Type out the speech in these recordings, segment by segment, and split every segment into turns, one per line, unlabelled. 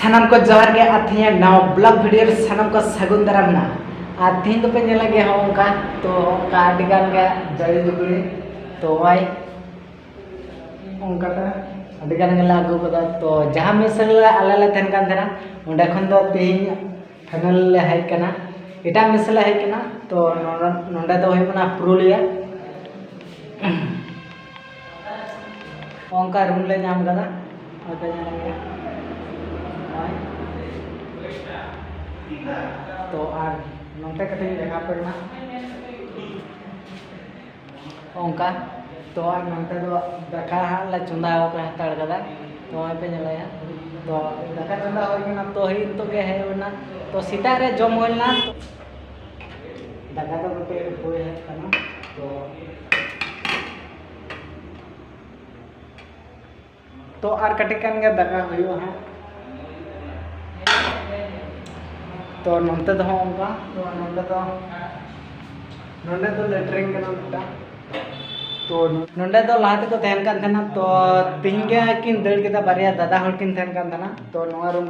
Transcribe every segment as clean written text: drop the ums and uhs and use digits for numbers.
सानाम को जोहार के आथिया नाव ब्लॉग वीडियो सानाम को सगुन दारामना और तीन तो पे नेला गे होंका तो का अडिगान के जड़ी जुगड़ी तो वाई ओंका ता अडिगान के लागू कदा तो जहां मिसल आले ले थेन कान थेना ओंडे खन दो तीन फाइनल ले हाई कना एटा मिसल हाई कना तो नोंडे तो होय मना पुरुलिया ओंका रूम ले नाम कदा ओते नेला तो और नोटे कटे देखा पड़ना ओंका तो और नोटे तो देखा ला चुंदा हो का तड़कदा तो पे नेलाया तो देखा चुंदा हो गना तो ही तो के है ना तो सीता रे जम होलना देखा तो पे होय है कना तो और कटे कान के दका होयो है तो नोंते तो होंगा तो नोंडे तो लेटरिंग के नोंटा तो नोंडे तो लाते को तहन कान थना तो तीन के किन दड़ के बारिया दादा हर किन तहन कान थना तो नोआ रूम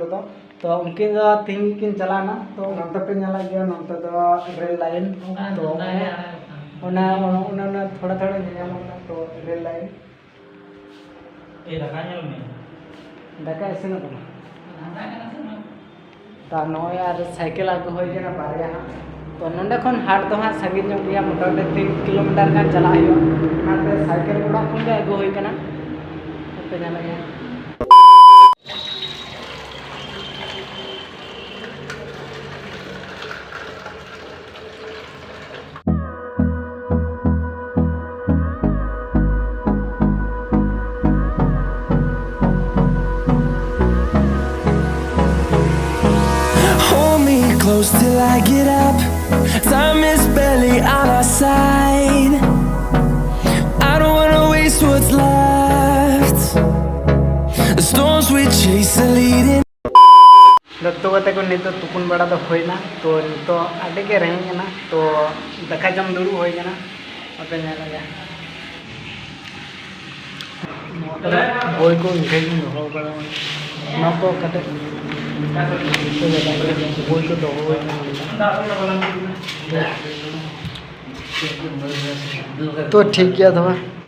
तो उनके जो तीन किन चलाना तो नोंते पे नेला गया नोंते तो रेल लाइन तो उन्होंने थोड़ा थोड़ा नियम तो रेल लाइन
ए दाका नेल में
दाका ऐसे ना तो नॉय और साइकिल आगू हो गया बारे हाँ तो नोंडे खन हाट तो हाँ संगीत जो गया मोटामोटी 3 किलोमीटर का चला है साइकिल उड़ा खन के आगू हो गया तो जाना है
Close till I get up. Time is barely on our side. I don't wanna waste what's left. The storms we chase are leading.
दत्तो कते को नितो तुकुन बड़ा तो होइना तो नितो आडे के रहेंगे तो दखा जम दुरु होई गना अपने नेला गया बोय को घेई हो बड़ा न को कते तो ठीक किया था।